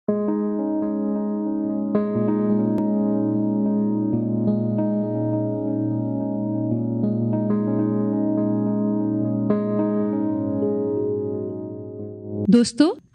दोस्तों,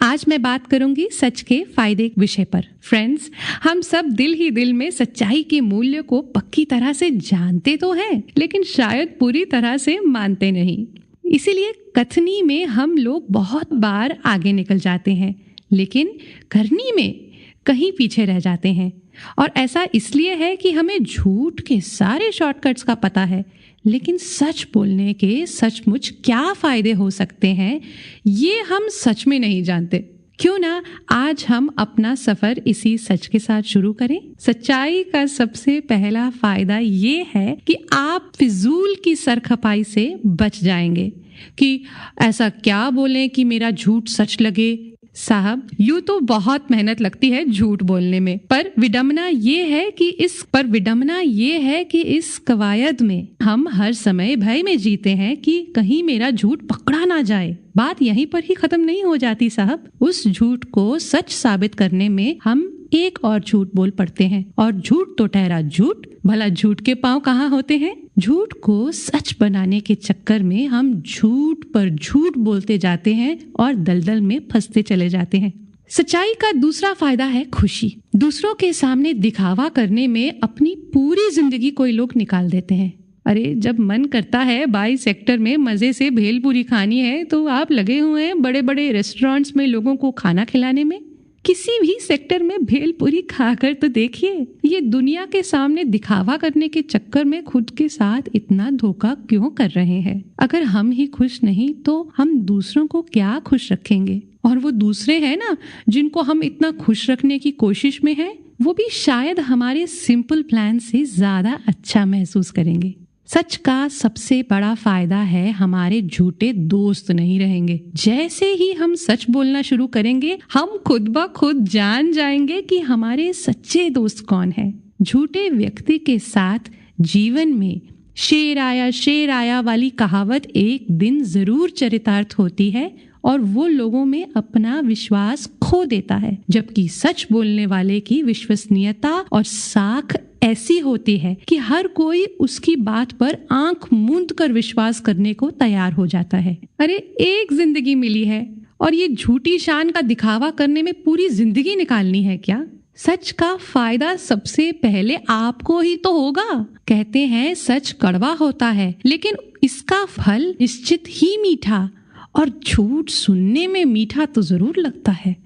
आज मैं बात करूंगी सच के फायदे विषय पर। फ्रेंड्स, हम सब दिल ही दिल में सच्चाई के मूल्य को पक्की तरह से जानते तो हैं, लेकिन शायद पूरी तरह से मानते नहीं। इसीलिए कथनी में हम लोग बहुत बार आगे निकल जाते हैं, लेकिन करनी में कहीं पीछे रह जाते हैं। और ऐसा इसलिए है कि हमें झूठ के सारे शॉर्टकट्स का पता है, लेकिन सच बोलने के सचमुच क्या फायदे हो सकते हैं ये हम सच में नहीं जानते। क्यों ना आज हम अपना सफर इसी सच के साथ शुरू करें। सच्चाई का सबसे पहला फायदा ये है कि आप फिजूल की सरखपाई से बच जाएंगे कि ऐसा क्या बोलें कि मेरा झूठ सच लगे। साहब, यूं तो बहुत मेहनत लगती है झूठ बोलने में, पर विडंबना ये है कि इस कवायद में हम हर समय भय में जीते हैं कि कहीं मेरा झूठ पकड़ा ना जाए। बात यहीं पर ही खत्म नहीं हो जाती साहब। उस झूठ को सच साबित करने में हम एक और झूठ बोल पड़ते हैं, और झूठ तो ठहरा झूठ। भला झूठ के पांव कहाँ होते हैं? झूठ को सच बनाने के चक्कर में हम झूठ पर झूठ बोलते जाते हैं और दलदल में फंसते चले जाते हैं। सच्चाई का दूसरा फायदा है खुशी। दूसरों के सामने दिखावा करने में अपनी पूरी जिंदगी कोई लोग निकाल देते हैं। अरे, जब मन करता है 22 सेक्टर में मजे से भेलपूरी खानी है तो आप लगे हुए हैं बड़े बड़े रेस्टोरेंट्स में लोगों को खाना खिलाने में। किसी भी सेक्टर में भेलपूरी खाकर तो देखिए। ये दुनिया के सामने दिखावा करने के चक्कर में खुद के साथ इतना धोखा क्यों कर रहे हैं? अगर हम ही खुश नहीं तो हम दूसरों को क्या खुश रखेंगे? और वो दूसरे हैं ना, जिनको हम इतना खुश रखने की कोशिश में हैं, वो भी शायद हमारे सिंपल प्लान से ज्यादा अच्छा महसूस करेंगे। सच का सबसे बड़ा फायदा है हमारे झूठे दोस्त नहीं रहेंगे। जैसे ही हम सच बोलना शुरू करेंगे, हम खुद ब खुद जान जाएंगे कि हमारे सच्चे दोस्त कौन है। झूठे व्यक्ति के साथ जीवन में शेर आया वाली कहावत एक दिन जरूर चरितार्थ होती है और वो लोगों में अपना विश्वास खो देता है, जबकि सच बोलने वाले की विश्वसनीयता और साख ऐसी होती है कि हर कोई उसकी बात पर आंख मूंद कर विश्वास करने को तैयार हो जाता है। अरे, एक जिंदगी मिली है और ये झूठी शान का दिखावा करने में पूरी जिंदगी निकालनी है क्या? सच का फायदा सबसे पहले आपको ही तो होगा। कहते हैं सच कड़वा होता है, लेकिन इसका फल निश्चित ही मीठा। और झूठ सुनने में मीठा तो जरूर लगता है,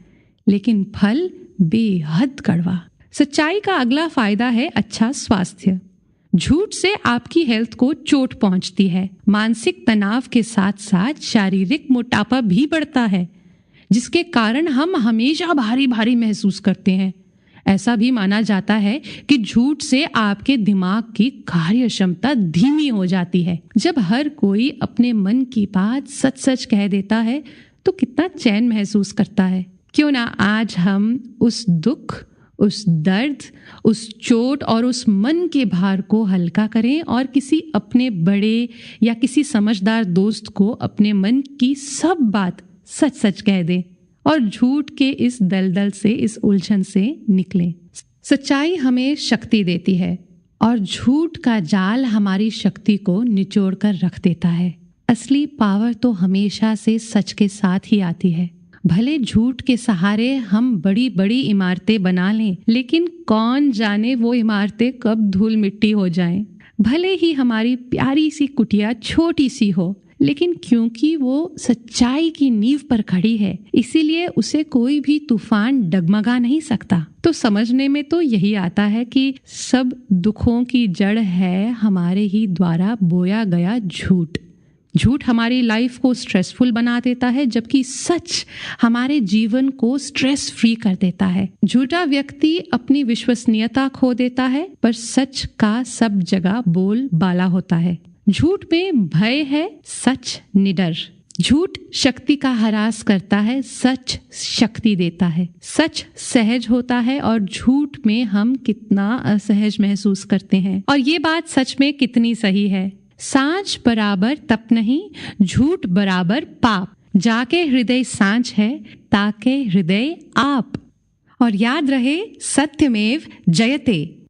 लेकिन फल बेहद कड़वा। सच्चाई का अगला फायदा है अच्छा स्वास्थ्य। झूठ से आपकी हेल्थ को चोट पहुंचती है। मानसिक तनाव के साथ साथ शारीरिक मोटापा भी बढ़ता है, जिसके कारण हम हमेशा भारी भारी महसूस करते हैं। ऐसा भी माना जाता है कि झूठ से आपके दिमाग की कार्य क्षमता धीमी हो जाती है। जब हर कोई अपने मन की बात सच सच कह देता है तो कितना चैन महसूस करता है। क्यों ना आज हम उस दुख, उस दर्द, उस चोट और उस मन के भार को हल्का करें और किसी अपने बड़े या किसी समझदार दोस्त को अपने मन की सब बात सच सच कह दें और झूठ के इस दलदल से, इस उलझन से निकलें। सच्चाई हमें शक्ति देती है और झूठ का जाल हमारी शक्ति को निचोड़ कर रख देता है। असली पावर तो हमेशा से सच के साथ ही आती है। भले झूठ के सहारे हम बड़ी बड़ी इमारतें बना लें, लेकिन कौन जाने वो इमारतें कब धूल मिट्टी हो जाएं। भले ही हमारी प्यारी सी कुटिया छोटी सी हो, लेकिन क्योंकि वो सच्चाई की नींव पर खड़ी है, इसीलिए उसे कोई भी तूफान डगमगा नहीं सकता। तो समझने में तो यही आता है कि सब दुखों की जड़ है हमारे ही द्वारा बोया गया झूठ। झूठ हमारी लाइफ को स्ट्रेसफुल बना देता है, जबकि सच हमारे जीवन को स्ट्रेस फ्री कर देता है। झूठा व्यक्ति अपनी विश्वसनीयता खो देता है, पर सच का सब जगह बोल बाला होता है। झूठ में भय है, सच निडर। झूठ शक्ति का ह्रास करता है, सच शक्ति देता है। सच सहज होता है और झूठ में हम कितना असहज महसूस करते हैं। और ये बात सच में कितनी सही है। सांझ बराबर तप नहीं, झूठ बराबर पाप। जाके हृदय सांझ है, ताके हृदय आप। और याद रहे, सत्यमेव जयते।